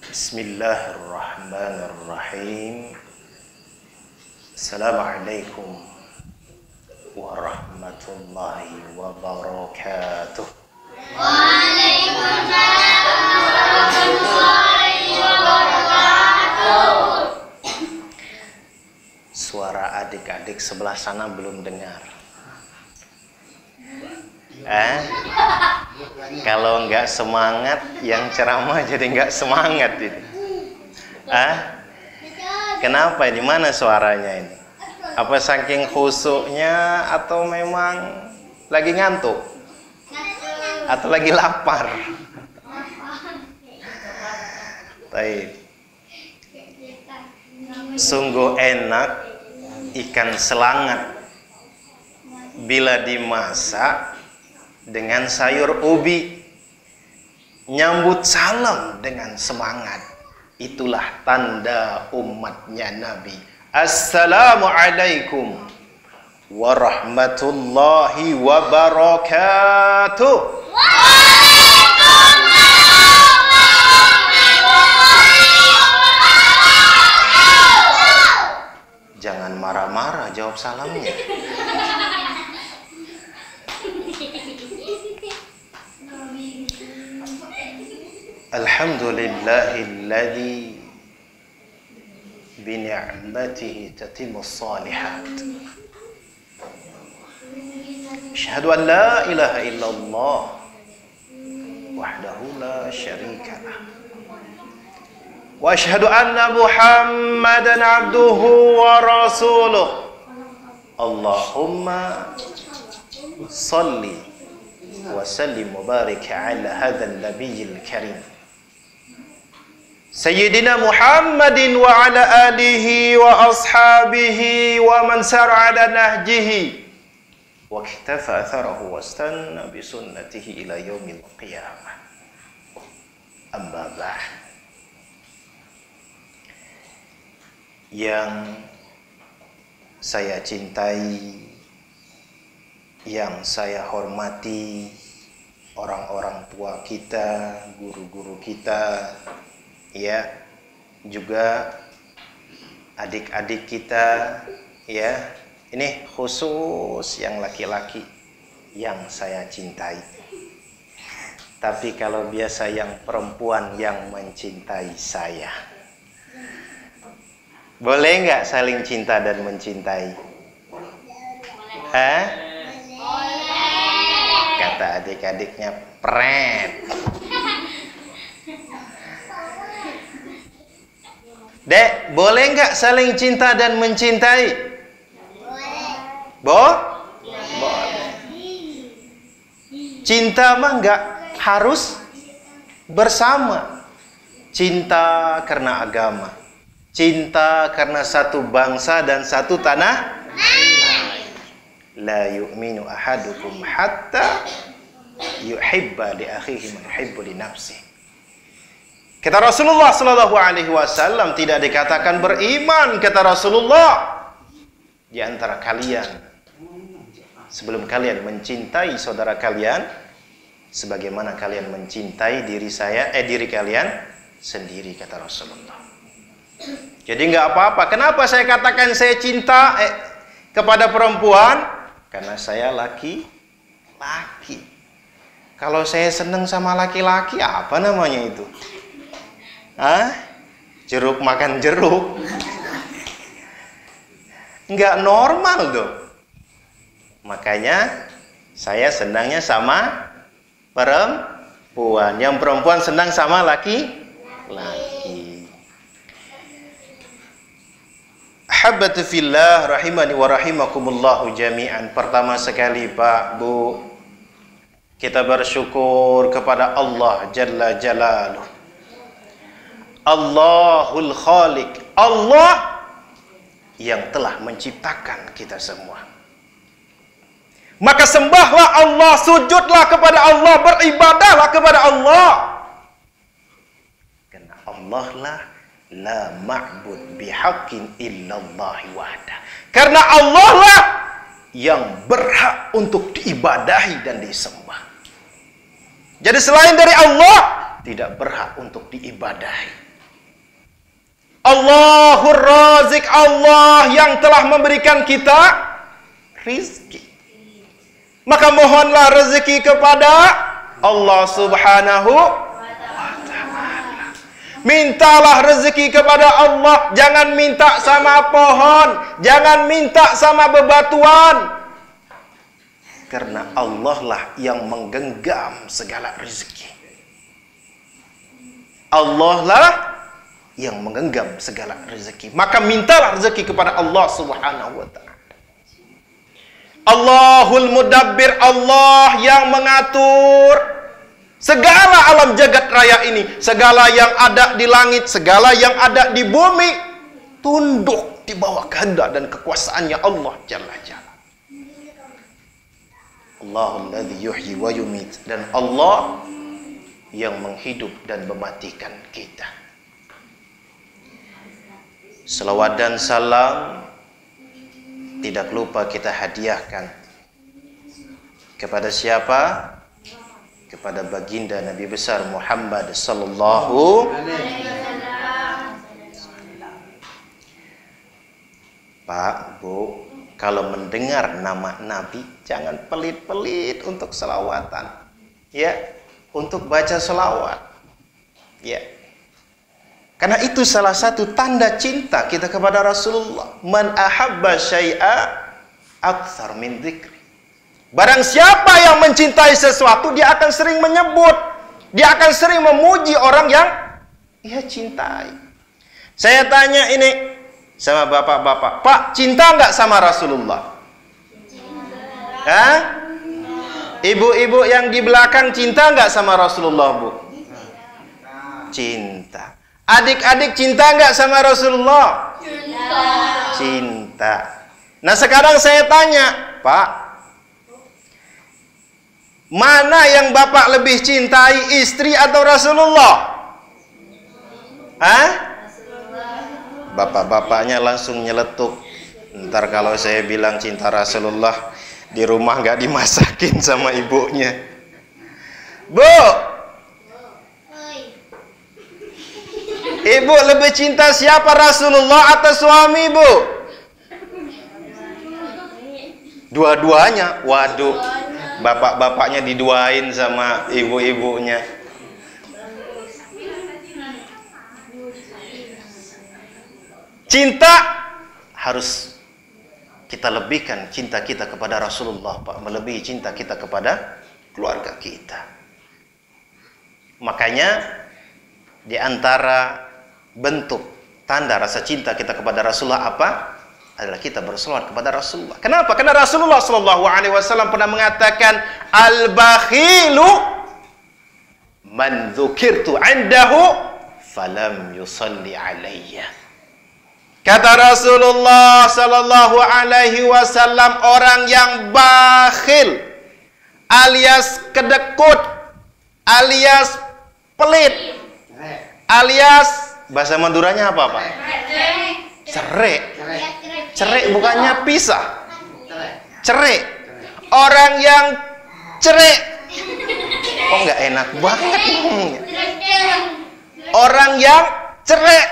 Bismillahirrahmanirrahim. Assalamualaikum warahmatullahi wabarakatuh. Waalaikumsalam warahmatullahi wabarakatuh. Suara adik-adik sebelah sana belum dengar. Kalau nggak semangat, yang ceramah jadi nggak semangat ini. Kenapa? Di mana suaranya ini? Apa saking khusyuknya atau memang lagi ngantuk? Atau lagi lapar? Baik. Sungguh enak ikan selangat bila dimasak dengan sayur ubi, nyambut salam dengan semangat. Itulah tanda umatnya Nabi. Assalamualaikum warahmatullahi wabarakatuh. Jangan marah-marah, jawab salamnya. Alhamdulillahilladzi bini'matihi tatimmus shalihat. Asyhadu an la ilaha illallah wahdahu la syarikalah. Wa asyhadu anna Muhammadan abduhu wa rasuluh. Allahumma salli wa sallim wa barik ala hadzal nabiyil karim. Sayyidina Muhammadin wa ala alihi wa ashabihi wa man sara ala nahjihi wa iktafa atharahu wa istanna bi sunnatihi ila yaumil qiyamah. Amma ba'd. Yang saya cintai, yang saya hormati, orang-orang tua kita, guru-guru kita, ya, juga adik-adik kita, ya. Ini khusus yang laki-laki yang saya cintai. Tapi kalau biasa yang perempuan yang mencintai saya, boleh nggak saling cinta dan mencintai? Boleh. Kata adik-adiknya, pret. Dek, boleh nggak saling cinta dan mencintai? Boleh. Boleh. Cinta mah nggak harus bersama. Cinta karena agama. Cinta karena satu bangsa dan satu tanah. La yu'minu ahadukum hatta yuhibba li akhihi ma yuhibbu li nafsihi. Kata Rasulullah sallallahu alaihi wasallam, tidak dikatakan beriman, kata Rasulullah, di antara kalian sebelum kalian mencintai saudara kalian sebagaimana kalian mencintai diri kalian sendiri, kata Rasulullah. Jadi nggak apa-apa. Kenapa saya katakan saya cinta kepada perempuan? Karena saya laki-laki. Kalau saya senang sama laki-laki, apa namanya itu? Jeruk makan jeruk. Nggak normal dong. Makanya saya senangnya sama perempuan. Yang perempuan senang sama laki-laki. Ahabbatu fillah rahimani wa rahimakumullahu jami'an. Pertama sekali Pak, Bu, kita bersyukur kepada Allah Jalla Jalaluh. Allahul Khaliq, Allah yang telah menciptakan kita semua. Maka sembahlah Allah, sujudlah kepada Allah, beribadahlah kepada Allah. Karena Allah lah la ma'bud bihaqqin illallahi wahda. Karena Allah lah yang berhak untuk diibadahi dan disembah. Jadi selain dari Allah tidak berhak untuk diibadahi. Allahur Razik, Allah yang telah memberikan kita rizki. Maka mohonlah rezeki kepada Allah Subhanahu wa ta'ala. Mintalah rezeki kepada Allah. Jangan minta sama pohon, jangan minta sama bebatuan. Karena Allah lah yang menggenggam segala rezeki. Allah lah yang menggenggam segala rezeki. Maka mintalah rezeki kepada Allah Subhanahu wa ta'ala. Allahul Mudabbir, Allah yang mengatur segala alam jagat raya ini. Segala yang ada di langit, segala yang ada di bumi tunduk di bawah kehendak dan kekuasaannya Allah Jalla Jalla. Allahul ladzi yuhyi wa yumit, dan Allah yang menghidup dan mematikan kita. Selawat dan salam tidak lupa kita hadiahkan kepada siapa? Kepada baginda Nabi besar Muhammad sallallahu alaihi wasallam. Pak, Bu, kalau mendengar nama Nabi jangan pelit-pelit untuk selawatan. Ya, untuk baca selawat. Ya. Karena itu salah satu tanda cinta kita kepada Rasulullah. Man ahabba syai'a aktsar min dzikri. Barang siapa yang mencintai sesuatu, dia akan sering menyebut, dia akan sering memuji orang yang ia cintai. Saya tanya ini sama bapak-bapak, Pak, cinta nggak sama Rasulullah? Hah? Ibu-ibu yang di belakang cinta nggak sama Rasulullah, Bu? Cinta. Adik-adik cinta nggak sama Rasulullah? Cinta. Cinta. Nah sekarang saya tanya, Pak, mana yang bapak lebih cintai, istri atau Rasulullah? Hah? Bapak-bapaknya langsung nyeletuk. Ntar kalau saya bilang cinta Rasulullah, di rumah nggak dimasakin sama ibunya. Bu, ibu lebih cinta siapa, Rasulullah atau suami, Bu? Dua-duanya. Waduh, bapak-bapaknya diduain sama ibu-ibunya. Cinta harus kita lebihkan cinta kita kepada Rasulullah, Pak, melebihi cinta kita kepada keluarga kita. Makanya di antara bentuk tanda rasa cinta kita kepada Rasulullah apa? Adalah kita berselawat kepada Rasulullah. Kenapa? Karena Rasulullah Shallallahu Alaihi Wasallam pernah mengatakan, al-bakhilu man dzukirtu indahu falam yusalli alayya. Kata Rasulullah Shallallahu Alaihi Wasallam, orang yang bakhil alias kedekut alias pelit alias bahasa Maduranya apa, Pak? Cerik. Cerik bukannya pisah. Cerik. Orang yang cerik. Kok nggak enak banget ngomongnya. Orang yang cerik.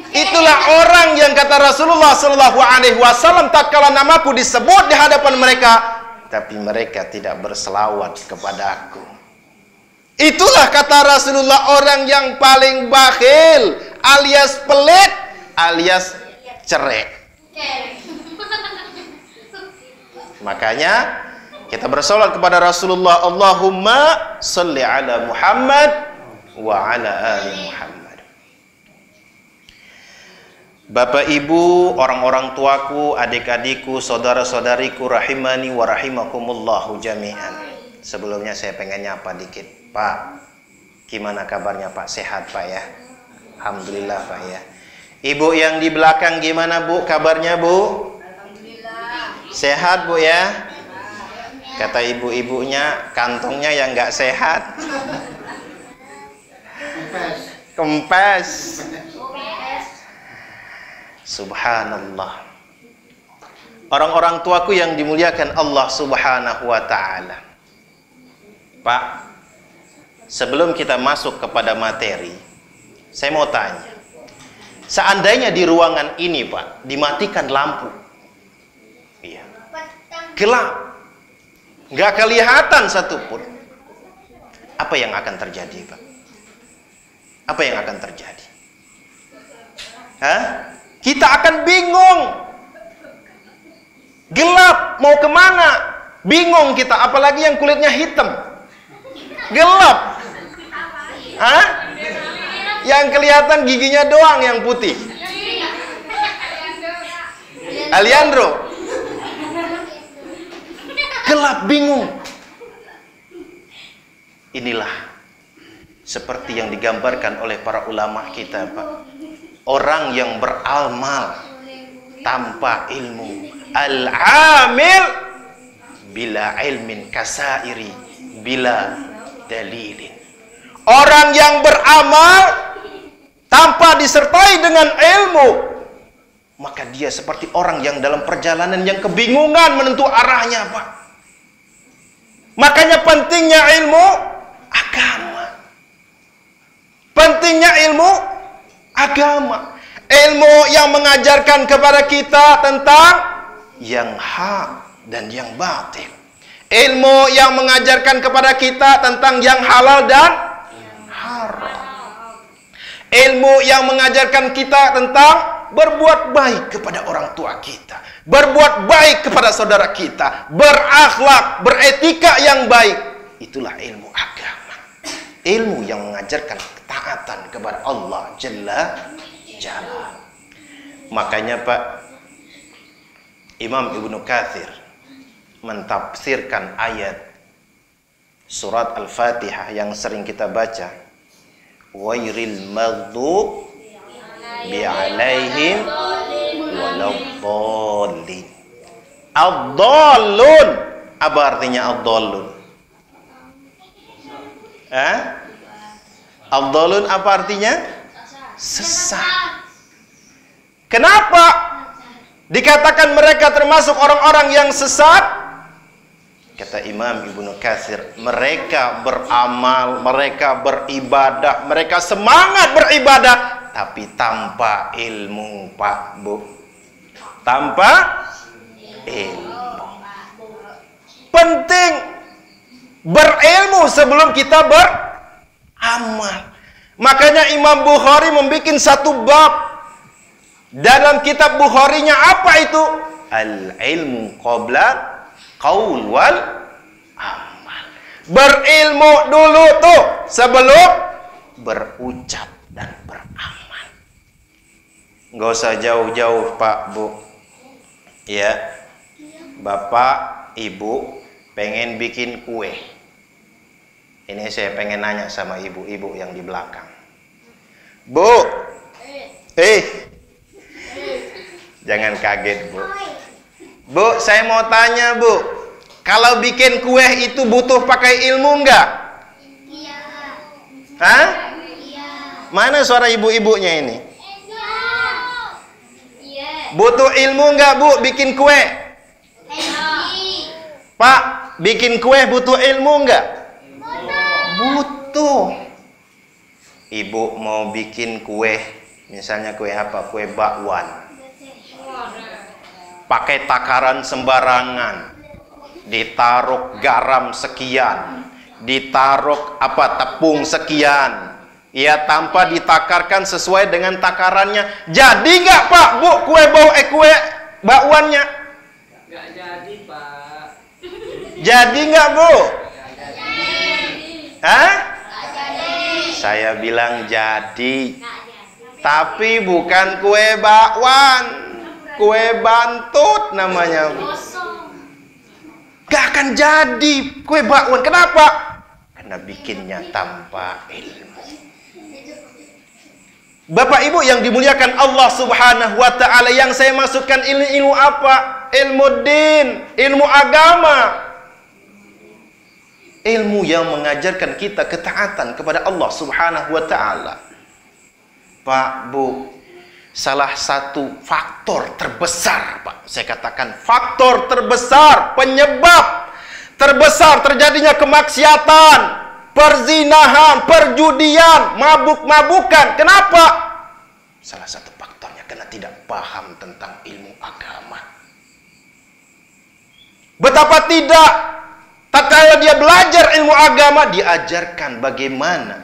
Itulah orang yang kata Rasulullah Shallallahu Alaihi Wasallam, tatkala namaku disebut di hadapan mereka, tapi mereka tidak berselawat kepada aku. Itulah kata Rasulullah orang yang paling bakhil alias pelit alias cerai. Makanya kita bersolawat kepada Rasulullah, Allahumma sholli ala Muhammad wa ala ali Muhammad. Bapak ibu, orang-orang tuaku, adik-adikku, saudara-saudariku, rahimani wa rahimakumullahu jami'an. Sebelumnya saya pengen nyapa dikit. Pak, gimana kabarnya Pak? Sehat Pak ya? Alhamdulillah Pak ya. Ibu yang di belakang gimana Bu? Kabarnya Bu? Alhamdulillah. Sehat Bu ya? Kata ibu-ibunya, kantongnya yang nggak sehat. Kempes. Subhanallah. Orang-orang tuaku yang dimuliakan Allah Subhanahu wa ta'ala. Pak, sebelum kita masuk kepada materi, saya mau tanya. Seandainya di ruangan ini, Pak, dimatikan lampu. Iya. Gelap. Nggak kelihatan satupun. Apa yang akan terjadi, Pak? Apa yang akan terjadi? Hah? Kita akan bingung. Gelap, mau kemana? Bingung kita, apalagi yang kulitnya hitam. Gelap. Hah? Yang kelihatan giginya doang yang putih. Aliandro. Gelap, bingung. Inilah seperti yang digambarkan oleh para ulama kita, Pak. Orang yang beramal tanpa ilmu. Al-amil bila ilmin kasairi bila dalilin. Orang yang beramal tanpa disertai dengan ilmu, maka dia seperti orang yang dalam perjalanan yang kebingungan menentu arahnya, Pak. Makanya pentingnya ilmu agama. Pentingnya ilmu agama. Ilmu yang mengajarkan kepada kita tentang yang hak dan yang batil. Ilmu yang mengajarkan kepada kita tentang yang halal dan haram. Ilmu yang mengajarkan kita tentang berbuat baik kepada orang tua kita, berbuat baik kepada saudara kita, berakhlak, beretika yang baik. Itulah ilmu agama. Ilmu yang mengajarkan ketaatan kepada Allah Jalla Jalla. Makanya, Pak, Imam Ibnu Katsir mentafsirkan ayat surat Al-Fatihah yang sering kita baca, Wairil maghdub bi'alaihim waladdallin. Ad-dallun. Apa artinya ad-dallun? Ad-dallun apa artinya? Sesat. Kenapa dikatakan mereka termasuk orang-orang yang sesat? Kata Imam Ibnu Katsir, mereka beramal, mereka beribadah, mereka semangat beribadah, tapi tanpa ilmu, Pak, Bu. Tanpa ilmu. Penting berilmu sebelum kita beramal. Makanya Imam Bukhari membuat satu bab dalam kitab Bukharinya. Apa itu? Al-ilmu qabla qaul wal amal. Berilmu dulu tuh sebelum berucap dan beramal. Nggak usah jauh-jauh, Pak, Bu. Ya, Bapak, Ibu pengen bikin kue. Ini saya pengen nanya sama ibu-ibu yang di belakang. Bu, jangan kaget, Bu. Bu, saya mau tanya, Bu. Kalau bikin kue itu butuh pakai ilmu enggak? Iya. Hah? Iya. Mana suara ibu-ibunya ini? Iya. Butuh ilmu enggak, Bu, bikin kue? Iya. Pak, bikin kue butuh ilmu enggak? Butuh. Ibu mau bikin kue, misalnya kue apa? Kue bakwan. Pakai takaran sembarangan, ditaruh garam sekian, ditaruh tepung sekian, ya, tanpa ditakarkan sesuai dengan takarannya. Jadi nggak, Pak, Bu, kue bakwannya? Nggak jadi, Pak. Jadi nggak, Bu? Hah? Saya bilang jadi. Tapi bukan kue bakwan, kue bantut namanya. Gak akan jadi kue bakwan. Kenapa? Karena bikinnya tanpa ilmu. Bapak Ibu yang dimuliakan Allah Subhanahu wa ta'ala, yang saya masukkan ilmu apa? Ilmu din, ilmu agama. Ilmu yang mengajarkan kita ketaatan kepada Allah Subhanahu wa ta'ala. Pak, Bu, salah satu faktor terbesar, Pak, saya katakan faktor terbesar, penyebab terbesar terjadinya kemaksiatan, perzinahan, perjudian, mabuk-mabukan. Kenapa? Salah satu faktornya karena tidak paham tentang ilmu agama. Betapa tidak, tatkala dia belajar ilmu agama, diajarkan bagaimana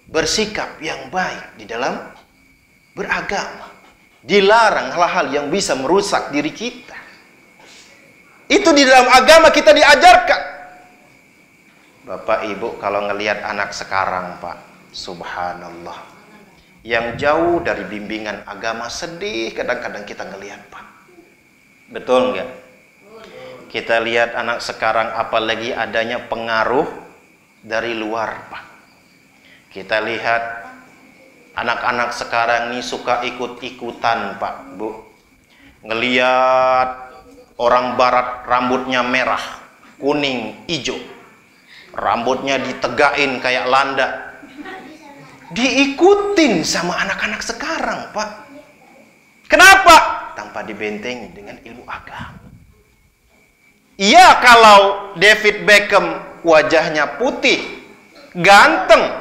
bersikap yang baik di dalam beragama. Dilarang hal-hal yang bisa merusak diri kita. Itu di dalam agama kita diajarkan. Bapak Ibu kalau ngelihat anak sekarang, Pak, subhanallah, yang jauh dari bimbingan agama, sedih kadang-kadang kita ngelihat, Pak. Betul nggak? Kita lihat anak sekarang, apalagi adanya pengaruh dari luar, Pak. Kita lihat anak-anak sekarang ini suka ikut-ikutan, Pak, Bu. Ngelihat orang barat rambutnya merah, kuning, hijau. Rambutnya ditegain kayak landa. Diikutin sama anak-anak sekarang, Pak. Kenapa? Tanpa dibentengi dengan ilmu agama. Iya, kalau David Beckham wajahnya putih, ganteng,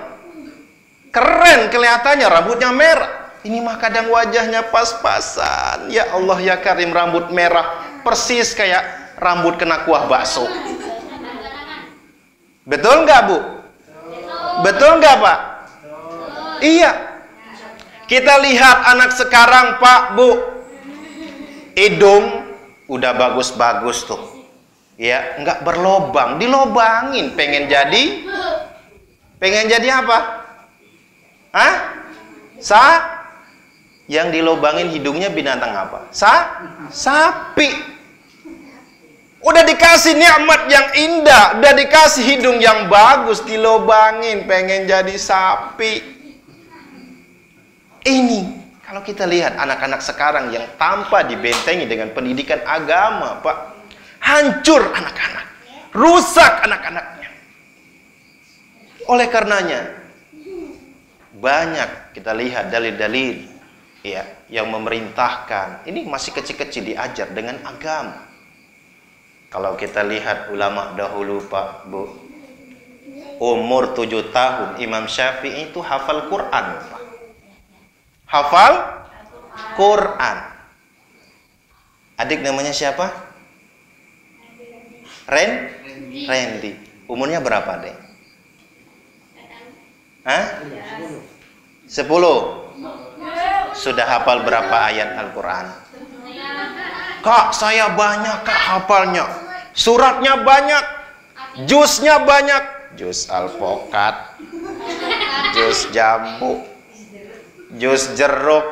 keren kelihatannya, rambutnya merah. Ini mah kadang wajahnya pas-pasan. Ya Allah ya Karim, rambut merah persis kayak rambut kena kuah bakso. Betul nggak, Bu? Betul nggak, Pak? Iya. Kita lihat anak sekarang, Pak, Bu. Hidung udah bagus-bagus tuh. Ya, nggak berlobang, dilobangin. Pengen jadi apa? Hah? Yang dilobangin hidungnya binatang apa? Sapi. Udah dikasih nikmat yang indah, udah dikasih hidung yang bagus, dilobangin, pengen jadi sapi. Ini kalau kita lihat anak-anak sekarang yang tanpa dibentengi dengan pendidikan agama, Pak, hancur anak-anak, rusak anak-anaknya. Oleh karenanya, banyak kita lihat dalil-dalil ya yang memerintahkan. Ini masih kecil-kecil diajar dengan agama. Kalau kita lihat ulama dahulu, Pak, Bu, umur 7 tahun Imam Syafi'i itu hafal Quran, Pak. Hafal Quran. Adik namanya siapa? Randy. Umurnya berapa, Dek? Hah? 10. Sudah hafal berapa ayat Al-Quran? Kak, saya banyak, Kak, hafalnya. Suratnya banyak, jusnya banyak, jus alpokat, jus jambu, jus jeruk.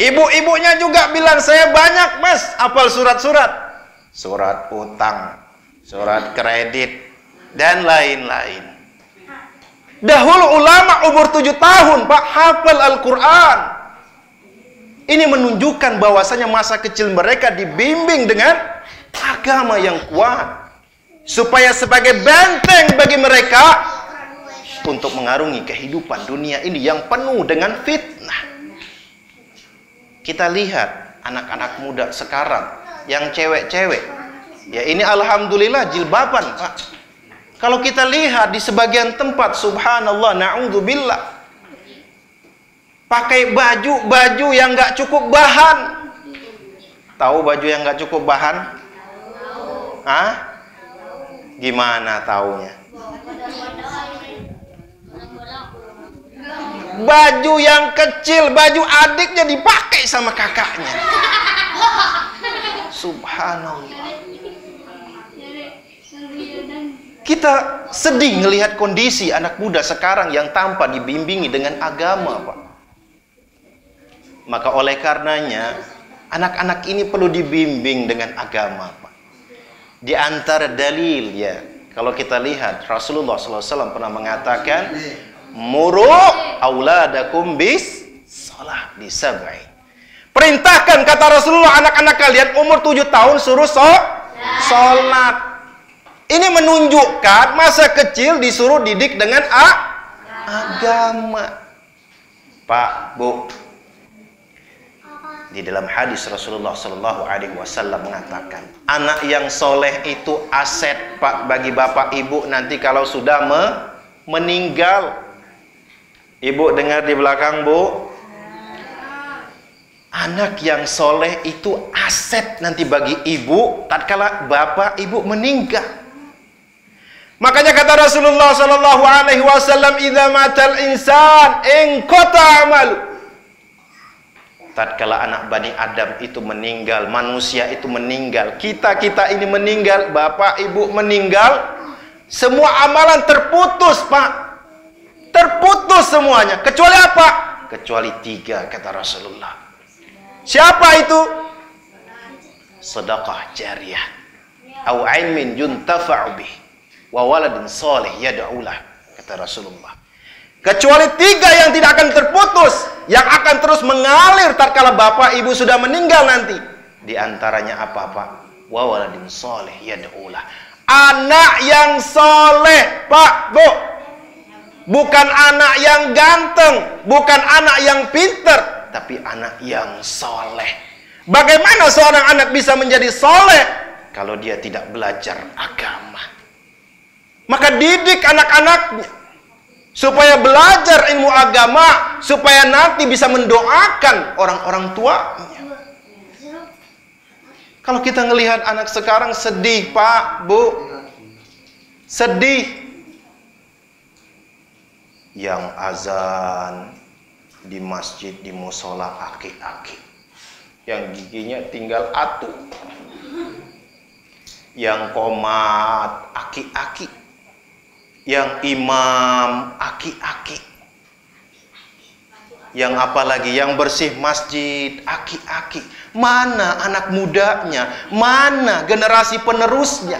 Ibu-ibunya juga bilang, saya banyak, Mas, hafal surat-surat. Surat utang, surat kredit, dan lain-lain. Dahulu ulama umur 7 tahun, Pak, hafal Al-Quran. Ini menunjukkan bahwasanya masa kecil mereka dibimbing dengan agama yang kuat, supaya sebagai benteng bagi mereka untuk mengarungi kehidupan dunia ini yang penuh dengan fitnah. Kita lihat anak-anak muda sekarang yang cewek-cewek, ya ini alhamdulillah jilbaban, Pak. Kalau kita lihat di sebagian tempat, subhanallah, na'udzubillah, pakai baju yang nggak cukup bahan. Tahu baju yang nggak cukup bahan? Hah? Gimana taunya? Baju yang kecil, baju adiknya dipakai sama kakaknya. Subhanallah. Kita sedih melihat kondisi anak muda sekarang yang tanpa dibimbingi dengan agama, Pak. Maka oleh karenanya, anak-anak ini perlu dibimbing dengan agama, Pak. Di antara dalil, ya, kalau kita lihat Rasulullah SAW pernah mengatakan, muru auladakum bis salah di sab'i. Perintahkan, kata Rasulullah, anak-anak kalian umur 7 tahun suruh sholat. Ini menunjukkan masa kecil disuruh didik dengan agama. Pak, Bu, Di dalam hadis Rasulullah Shallallahu Alaihi Wasallam mengatakan, anak yang soleh itu aset Pak bagi bapak ibu nanti kalau sudah meninggal. Ibu dengar di belakang, Bu. Anak yang soleh itu aset nanti bagi ibu tatkala bapak ibu meninggal. Makanya kata Rasulullah Sallallahu Alaihi Wasallam, "Idza matal insan inqata amalu." Tatkala anak Bani Adam itu meninggal, manusia itu meninggal, kita ini meninggal, bapak ibu meninggal, semua amalan terputus, Pak. Terputus semuanya. Kecuali apa? Kecuali 3 kata Rasulullah. Siapa itu? Sedekah jariyah, au ilmin yuntafa'u bih, wa waladin salih yad'ulah, kata Rasulullah. Kecuali 3 yang tidak akan terputus, yang akan terus mengalir tatkala bapak ibu sudah meninggal nanti. Di antaranya apa, Pak? Wa waladin salih yad'ulah. Anak yang soleh, Pak, Bu. Bukan anak yang ganteng, bukan anak yang pinter, tapi anak yang soleh. Bagaimana seorang anak bisa menjadi soleh kalau dia tidak belajar agama? Maka didik anak-anaknya supaya belajar ilmu agama, supaya nanti bisa mendoakan orang-orang tuanya. Kalau kita ngelihat anak sekarang sedih, Pak, Bu, sedih. Yang azan di masjid, di musola aki-aki, yang giginya tinggal atu, yang qomat aki-aki, yang imam aki-aki, yang apalagi yang bersih masjid aki-aki. Mana anak mudanya? Mana generasi penerusnya?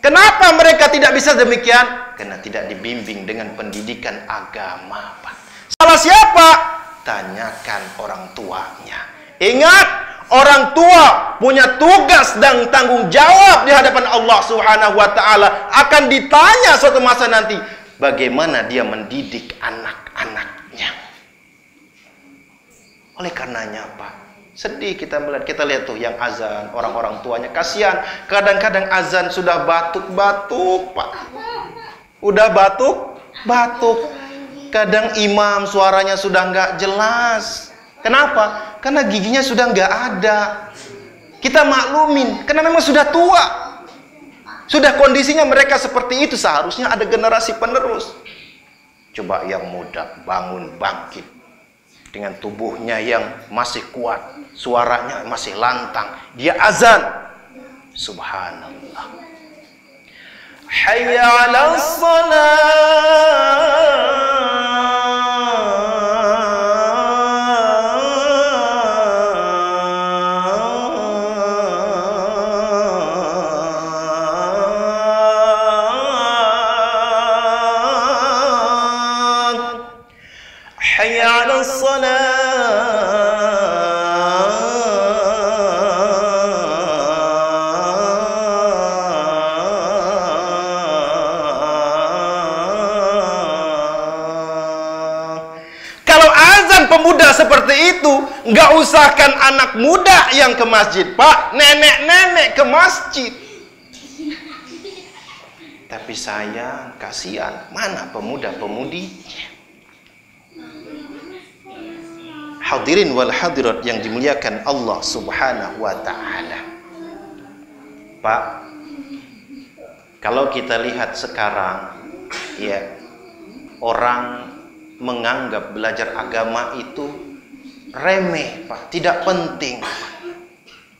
Kenapa mereka tidak bisa demikian? Karena tidak dibimbing dengan pendidikan agama, Pak. Salah siapa? Tanyakan orang tuanya. Ingat, orang tua punya tugas dan tanggung jawab di hadapan Allah Subhanahu wa taala. Akan ditanya suatu masa nanti bagaimana dia mendidik anak-anaknya. Oleh karenanya, Pak, sedih kita melihat, kita lihat tuh yang azan, orang-orang tuanya kasihan. Kadang-kadang azan sudah batuk-batuk, Pak. Udah batuk-batuk. Kadang imam suaranya sudah nggak jelas. Kenapa? Karena giginya sudah nggak ada. Kita maklumin, karena memang sudah tua. Sudah kondisinya mereka seperti itu. Seharusnya ada generasi penerus. Coba yang muda bangun bangkit dengan tubuhnya yang masih kuat, suaranya masih lantang, dia azan. Subhanallah. Hayya 'alas salat. Hayya 'alas salat. Pemuda seperti itu, nggak usahkan anak muda yang ke masjid, Pak, nenek-nenek ke masjid. Tapi sayang, kasihan, mana pemuda-pemudinya? Hadirin wal hadirat yang dimuliakan Allah Subhanahu wa taala. Pak, kalau kita lihat sekarang, ya, orang menganggap belajar agama itu remeh, Pak, tidak penting.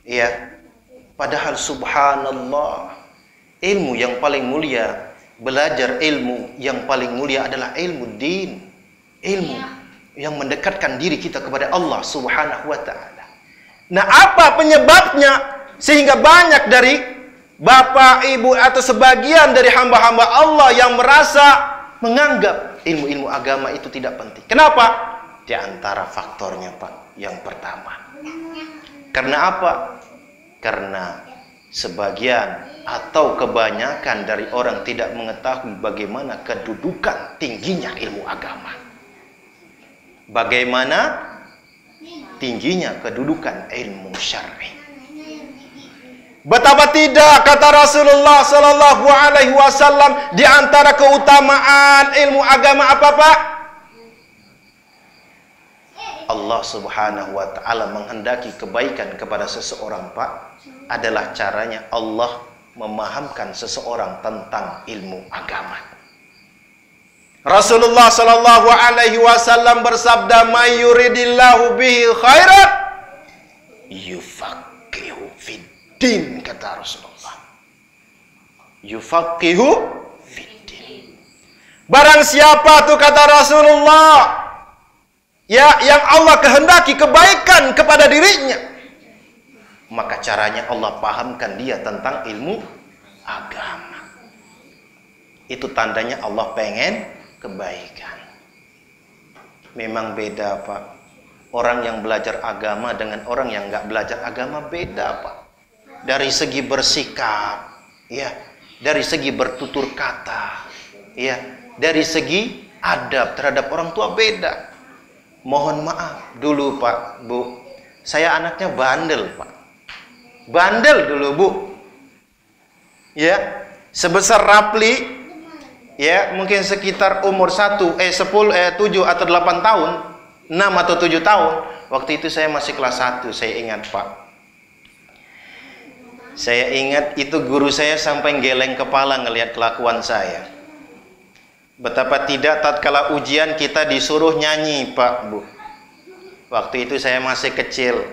Ya, padahal subhanallah, ilmu yang paling mulia, belajar ilmu yang paling mulia adalah ilmu din, ilmu yang mendekatkan diri kita kepada Allah Subhanahu wa taala. Nah, apa penyebabnya sehingga banyak dari bapak, ibu atau sebagian dari hamba-hamba Allah yang merasa menganggap ilmu-ilmu agama itu tidak penting? Kenapa? Di antara faktornya, Pak, yang pertama, karena apa? Karena sebagian atau kebanyakan dari orang tidak mengetahui bagaimana kedudukan tingginya ilmu agama. Bagaimana tingginya kedudukan ilmu syar'i. Betapa tidak, kata Rasulullah sallallahu alaihi wasallam, di antara keutamaan ilmu agama apa, Pak? Allah Subhanahu wa taala menghendaki kebaikan kepada seseorang, Pak, adalah caranya Allah memahamkan seseorang tentang ilmu agama. Rasulullah sallallahu alaihi wasallam bersabda, "May yuridillahu bihi khairan yufaqihu fid din," kata Rasulullah. Yufaqihu fid din. Barang siapa tuh, kata Rasulullah, ya, yang Allah kehendaki kebaikan kepada dirinya, maka caranya Allah pahamkan dia tentang ilmu agama. Itu tandanya Allah pengen kebaikan. Memang beda, Pak. Orang yang belajar agama dengan orang yang nggak belajar agama beda, Pak. Dari segi bersikap, ya, dari segi bertutur kata, ya, dari segi adab terhadap orang tua beda. Mohon maaf dulu, Pak, Bu, saya anaknya bandel, Pak. Bandel dulu, Bu. Ya, sebesar Rapli, ya, mungkin sekitar umur 7 atau 8 tahun, 6 atau 7 tahun. Waktu itu saya masih kelas 1, saya ingat, Pak. Saya ingat itu guru saya sampai geleng kepala ngelihat kelakuan saya. Betapa tidak, tatkala ujian kita disuruh nyanyi, Pak, Bu. Waktu itu saya masih kecil.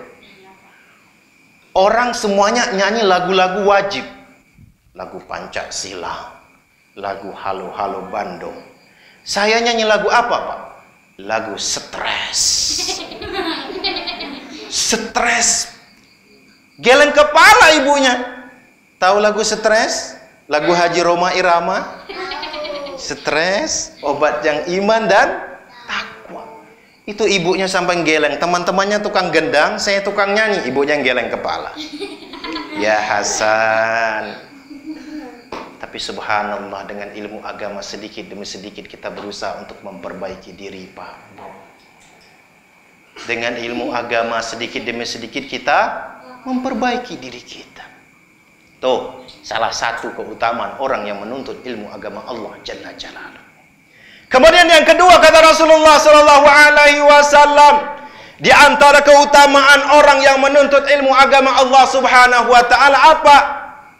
Orang semuanya nyanyi lagu-lagu wajib. Lagu Pancasila, lagu Halo Halo Bandung. Saya nyanyi lagu apa, Pak? Lagu stres. Stres. Geleng kepala ibunya. Tahu lagu stres? Lagu Haji Roma Irama. Stres, obat yang iman dan takwa. Itu ibunya sampai geleng. Teman-temannya tukang gendang, saya tukang nyanyi, ibunya yang geleng kepala. Ya Hasan. Tapi subhanallah, dengan ilmu agama sedikit demi sedikit kita berusaha untuk memperbaiki diri, Pak. Dengan ilmu agama sedikit demi sedikit kita memperbaiki diri kita. Tuh, salah satu keutamaan orang yang menuntut ilmu agama Allah Jalla Jalaluhu. Kemudian yang kedua, kata Rasulullah sallallahu alaihi wasallam, di antara keutamaan orang yang menuntut ilmu agama Allah Subhanahu wa taala apa?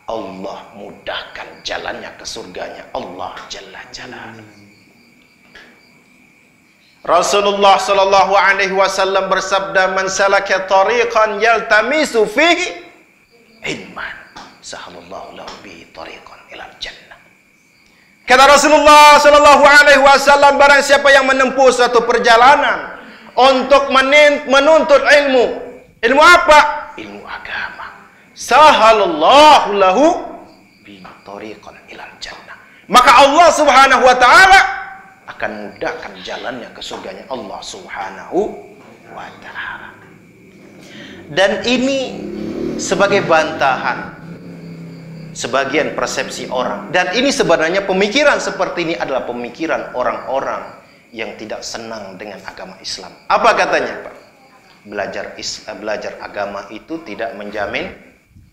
Allah mudahkan jalannya ke surganya Allah Jalla Jalaluhu. Rasulullah sallallahu alaihi wasallam bersabda, "Man salaka tariqan yaltamisu fihi ilman, sahalallahu lahu bihi tariqan ilal jannah." Kata Rasulullah sallallahu alaihi wasallam, barang siapa yang menempuh suatu perjalanan untuk menuntut ilmu. Ilmu apa? Ilmu agama. Sahalallahu lahu bihi tariqan ilal jannah. Maka Allah Subhanahu wa taala akan mudahkan jalannya ke surganya Allah Subhanahu wa taala. Dan ini sebagai bantahan sebagian persepsi orang. Dan ini sebenarnya pemikiran seperti ini adalah pemikiran orang-orang yang tidak senang dengan agama Islam. Apa katanya, Pak? Belajar agama itu tidak menjamin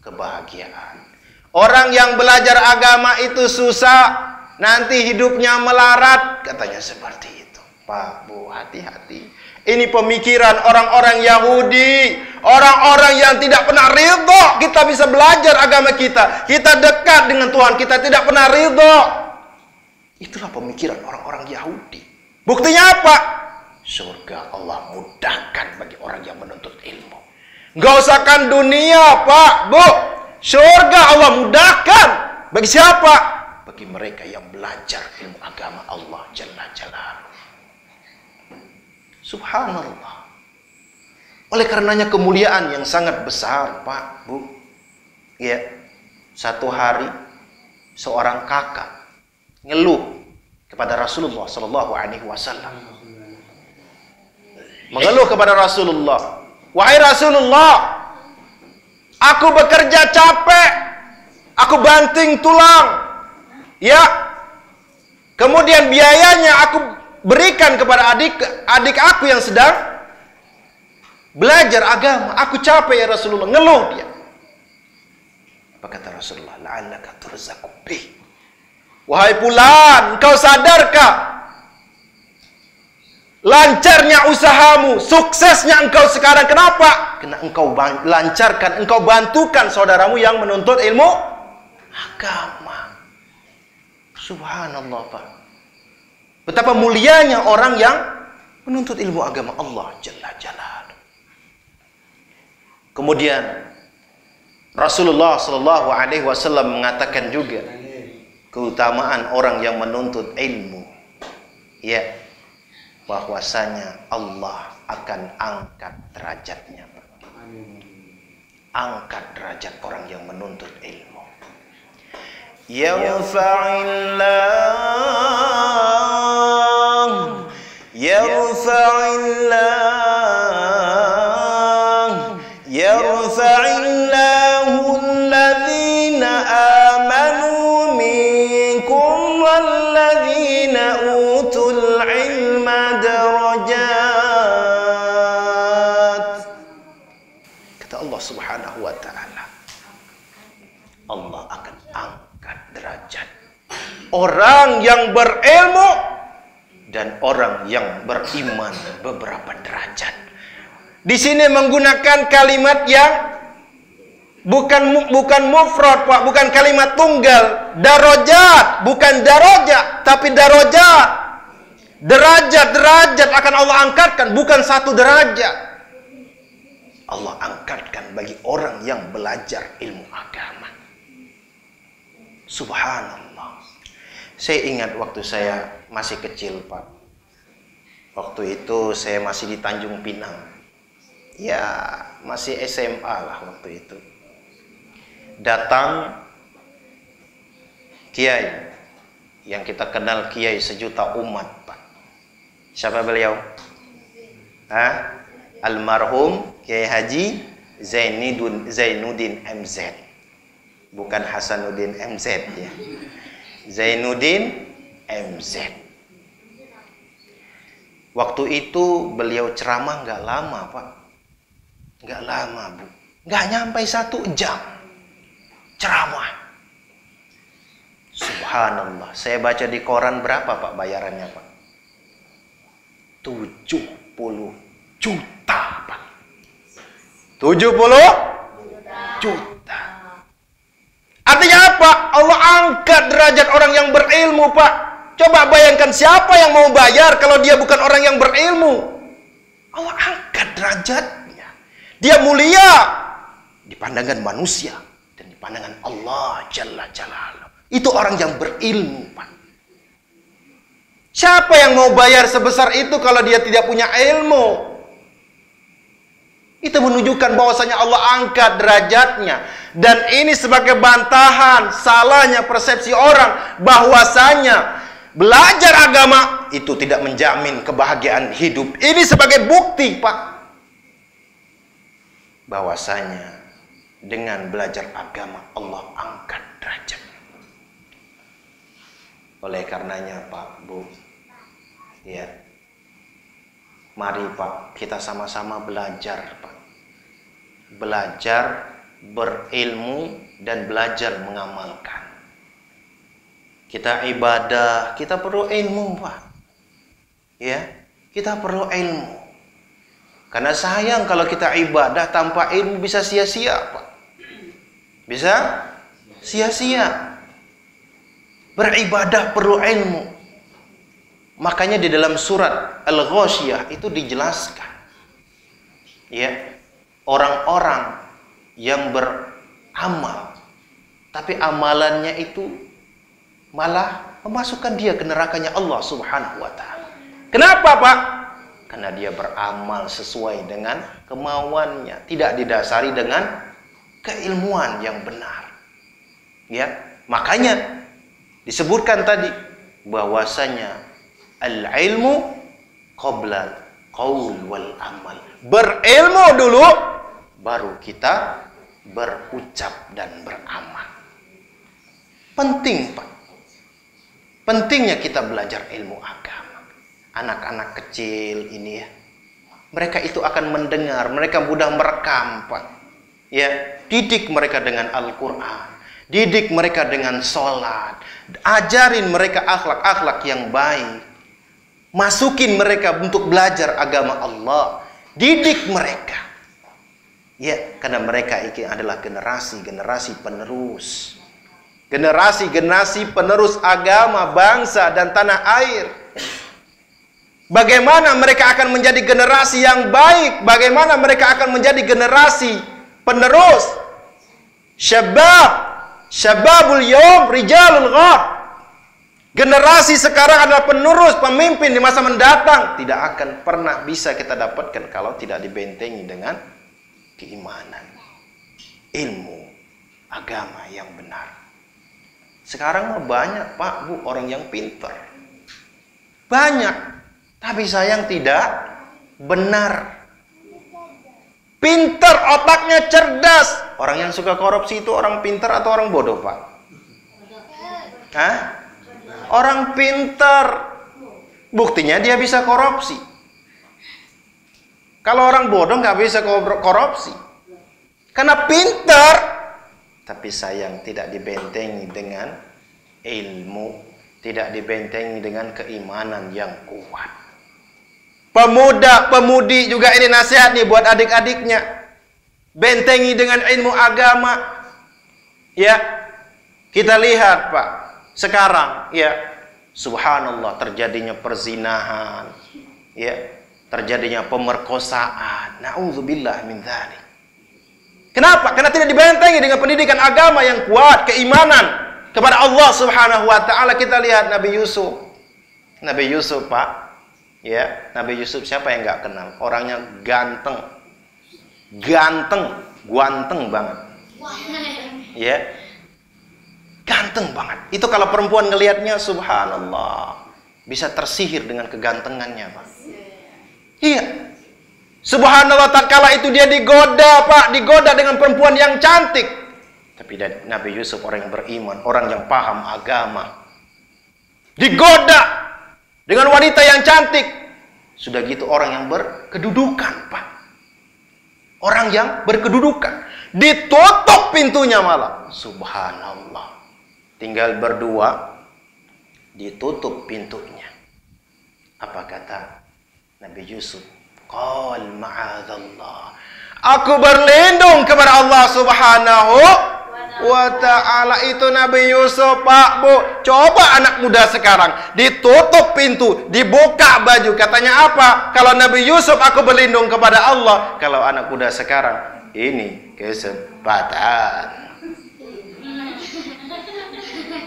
kebahagiaan. Orang yang belajar agama itu susah, nanti hidupnya melarat, katanya seperti itu. Pak, Bu, hati-hati. Ini pemikiran orang-orang Yahudi, orang-orang yang tidak pernah ridho kita bisa belajar agama kita. Kita dekat dengan Tuhan, kita tidak pernah ridho. Itulah pemikiran orang-orang Yahudi. Buktinya apa? Surga Allah mudahkan bagi orang yang menuntut ilmu. Gak usahkan dunia, Pak, Bu. Surga Allah mudahkan. Bagi siapa? Bagi mereka yang belajar ilmu agama Allah Jalla Jalaluhu. Subhanallah. Oleh karenanya kemuliaan yang sangat besar, Pak, Bu. Ya, satu hari seorang kakak ngeluh kepada Rasulullah sallallahu alaihi wasallam. Mengeluh kepada Rasulullah, "Wahai Rasulullah, aku bekerja capek, aku banting tulang, ya. Kemudian biayanya aku berikan kepada adik aku yang sedang belajar agama. Aku capek ya Rasulullah, ngeluh dia. Apa kata Rasulullah? La'allaka turzaqu bih. Wahai fulan, engkau sadarkah lancarnya usahamu, suksesnya engkau sekarang? Kenapa? Karena engkau lancarkan, engkau bantukan saudaramu yang menuntut ilmu agama. Subhanallah, Pak. Betapa mulianya orang yang menuntut ilmu agama Allah Jalla Jalaluhu. Kemudian Rasulullah Shallallahu Alaihi Wasallam mengatakan juga keutamaan orang yang menuntut ilmu, ya, bahwasanya Allah akan angkat derajatnya. Angkat derajat orang yang menuntut ilmu. Yarfa'illahu alladhina amanu minkum walladhina utul ilma darajat. Kata Allah Subhanahu wa ta'ala, Allah akan angkat derajat orang yang berilmu dan orang yang beriman beberapa derajat. Di sini menggunakan kalimat yang bukan mufrad, Pak, bukan kalimat tunggal. Darajat, bukan darajat, tapi darajat. Derajat akan Allah angkatkan, bukan satu derajat. Allah angkatkan bagi orang yang belajar ilmu agama. Subhanallah. Saya ingat waktu saya masih kecil, Pak. Waktu itu saya masih di Tanjung Pinang. Ya, masih SMA lah waktu itu. Datang kiai yang kita kenal kiai sejuta umat, Pak. Siapa beliau? Almarhum Kiai Haji Zainuddin MZ. Bukan Hasanuddin MZ ya. Zainuddin MZ. Waktu itu beliau ceramah nggak lama, Pak. Nggak lama, Bu. Nggak nyampe 1 jam ceramah. Subhanallah. Saya baca di koran berapa, Pak, bayarannya, Pak? 70 juta, Pak. 70 juta. Artinya apa? Allah angkat derajat orang yang berilmu, Pak. Coba bayangkan siapa yang mau bayar kalau dia bukan orang yang berilmu. Allah angkat derajatnya. Dia mulia di pandangan manusia dan di pandangan Allah Jalla Jalaluhu. Itu orang yang berilmu, Pak. Siapa yang mau bayar sebesar itu kalau dia tidak punya ilmu? Itu menunjukkan bahwasanya Allah angkat derajatnya. Dan ini sebagai bantahan salahnya persepsi orang bahwasanya belajar agama itu tidak menjamin kebahagiaan hidup. Ini sebagai bukti, Pak, bahwasanya dengan belajar agama Allah angkat derajat. Oleh karenanya, Pak, Bu, ya, mari, Pak, kita sama-sama belajar, Pak. Belajar, berilmu, dan belajar mengamalkan. Kita ibadah, kita perlu ilmu, Pak. Ya, kita perlu ilmu. Karena sayang kalau kita ibadah tanpa ilmu bisa sia-sia, Pak. Bisa sia-sia. Beribadah perlu ilmu. Makanya di dalam surat Al-Ghasyiyah itu dijelaskan, ya, orang-orang yang beramal tapi amalannya itu malah memasukkan dia ke nerakanya Allah Subhanahu wa ta'ala. Kenapa, Pak? Karena dia beramal sesuai dengan kemauannya, tidak didasari dengan keilmuan yang benar. Ya, makanya disebutkan tadi bahwasanya al-ilmu qabla qaul wal amal. Berilmu dulu baru kita berucap dan beramal. Penting, Pak. Pentingnya kita belajar ilmu agama. Anak-anak kecil ini ya, mereka itu akan mendengar, mereka mudah merekam, Pak. Ya, didik mereka dengan Al-Qur'an, didik mereka dengan sholat, ajarin mereka akhlak-akhlak yang baik, masukin mereka untuk belajar agama Allah, didik mereka. Ya, karena mereka ini adalah generasi-generasi penerus. Generasi-generasi penerus agama, bangsa, dan tanah air. Bagaimana mereka akan menjadi generasi yang baik? Bagaimana mereka akan menjadi generasi penerus? Syababul yawm rijalul ghad. Generasi sekarang adalah penerus, pemimpin di masa mendatang. Tidak akan pernah bisa kita dapatkan kalau tidak dibentengi dengan keimanan, ilmu, agama yang benar. Sekarang mah banyak, Pak, Bu, orang yang pintar. Banyak. Tapi sayang tidak benar. Pintar, otaknya cerdas. Orang yang suka korupsi itu orang pintar atau orang bodoh, Pak? Hah? Orang pintar. Buktinya dia bisa korupsi. Kalau orang bodoh nggak bisa korupsi. Karena pintar. Tapi sayang tidak dibentengi dengan ilmu. Tidak dibentengi dengan keimanan yang kuat. Pemuda, pemudi juga ini nasihat nih buat adik-adiknya. Bentengi dengan ilmu agama. Ya, kita lihat, Pak, sekarang ya, subhanallah, terjadinya perzinahan, ya, terjadinya pemerkosaan. Na'udzubillah min dzalik. Kenapa? Karena tidak dibentengi dengan pendidikan agama yang kuat, keimanan kepada Allah Subhanahu wa taala. Kita lihat Nabi Yusuf. Nabi Yusuf, Pak. Ya, Nabi Yusuf siapa yang nggak kenal? Orangnya ganteng, ganteng banget. Ya, ganteng banget. Itu kalau perempuan ngelihatnya, subhanallah, bisa tersihir dengan kegantengannya, Pak. Iya, subhanallah, tatkala itu dia digoda, Pak, digoda dengan perempuan yang cantik. Tapi Nabi Yusuf orang yang beriman, orang yang paham agama, digoda dengan wanita yang cantik. Sudah gitu orang yang berkedudukan, Pak. Orang yang berkedudukan. Ditutup pintunya malah. Subhanallah. Tinggal berdua. Ditutup pintunya. Apa kata Nabi Yusuf? Qal ma'adzallah. Aku berlindung kepada Allah Subhanahu wa ta'ala. Itu Nabi Yusuf, Pak, Bu. Coba anak muda sekarang ditutup pintu, dibuka baju, katanya apa? Kalau Nabi Yusuf aku berlindung kepada Allah. Kalau anak muda sekarang, ini kesempatan.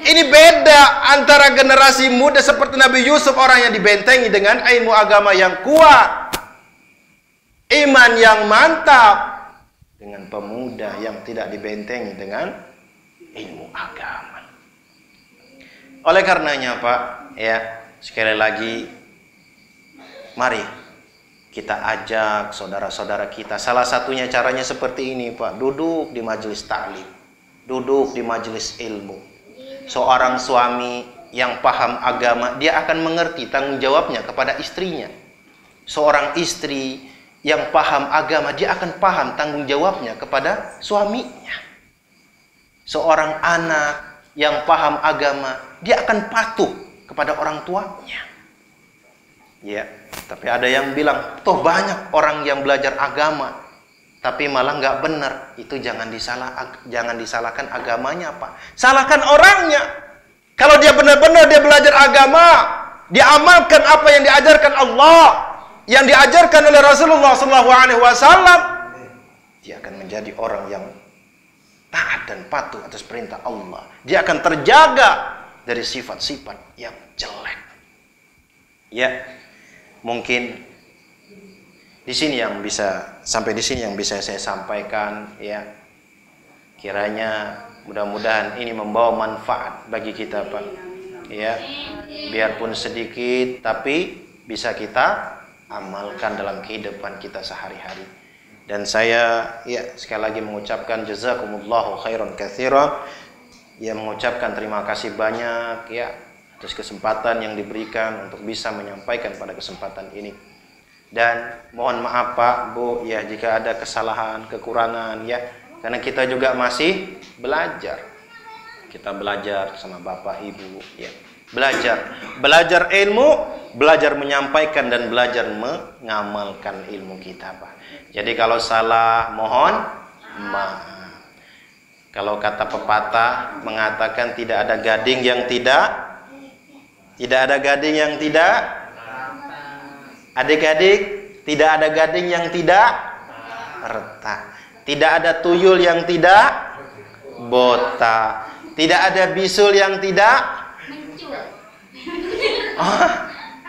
Ini beda antara generasi muda seperti Nabi Yusuf, orang yang dibentengi dengan ilmu agama yang kuat, iman yang mantap, dengan pemuda yang tidak dibentengi dengan ilmu agama. Oleh karenanya, Pak, ya, sekali lagi, mari kita ajak saudara-saudara kita. Salah satunya caranya seperti ini, Pak. Duduk di majelis ta'lim, duduk di majelis ilmu. Seorang suami yang paham agama, dia akan mengerti tanggung jawabnya kepada istrinya. Seorang istri yang paham agama, dia akan paham tanggung jawabnya kepada suaminya. Seorang anak yang paham agama, dia akan patuh kepada orang tuanya. Ya, tapi ada yang bilang, toh banyak orang yang belajar agama, tapi malah nggak benar. Itu jangan disalahkan agamanya, Pak. Salahkan orangnya. Kalau dia benar-benar dia belajar agama, dia amalkan apa yang diajarkan Allah, yang diajarkan oleh Rasulullah SAW, dia akan menjadi orang yang taat dan patuh atas perintah Allah. Dia akan terjaga dari sifat-sifat yang jelek. Ya, mungkin di sini yang bisa saya sampaikan, ya. Kiranya mudah-mudahan ini membawa manfaat bagi kita, Pak. Ya, biarpun sedikit, tapi bisa kita amalkan dalam kehidupan kita sehari-hari. Dan saya sekali lagi mengucapkan jazakumullahu khairan katsiran, mengucapkan terima kasih banyak atas kesempatan yang diberikan untuk bisa menyampaikan pada kesempatan ini. Dan mohon maaf Pak, Bu, ya jika ada kesalahan, kekurangan ya, karena kita juga masih belajar. Kita belajar sama Bapak Ibu ya. Belajar ilmu, belajar menyampaikan dan belajar mengamalkan ilmu kita, Pak. Jadi kalau salah mohon maaf. Kalau kata pepatah mengatakan tidak ada gading yang tidak ada gading yang tidak adik-adik, tidak ada gading yang tidak retak. Tidak ada tuyul yang tidak botak. Tidak ada bisul yang tidak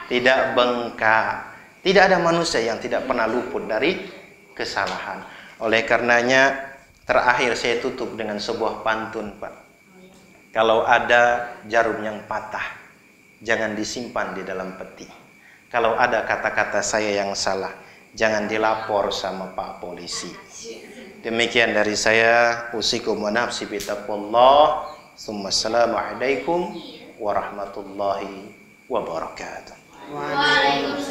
tidak bengkak. Tidak ada manusia yang tidak pernah luput dari kesalahan. Oleh karenanya, terakhir saya tutup dengan sebuah pantun, Pak. Kalau ada jarum yang patah, jangan disimpan di dalam peti. Kalau ada kata-kata saya yang salah, jangan dilapor sama Pak Polisi. Demikian dari saya. Usikum wa nafsi bitaqwallah. Assalamualaikum warahmatullahi wabarakatuh. Waalaikumsalam.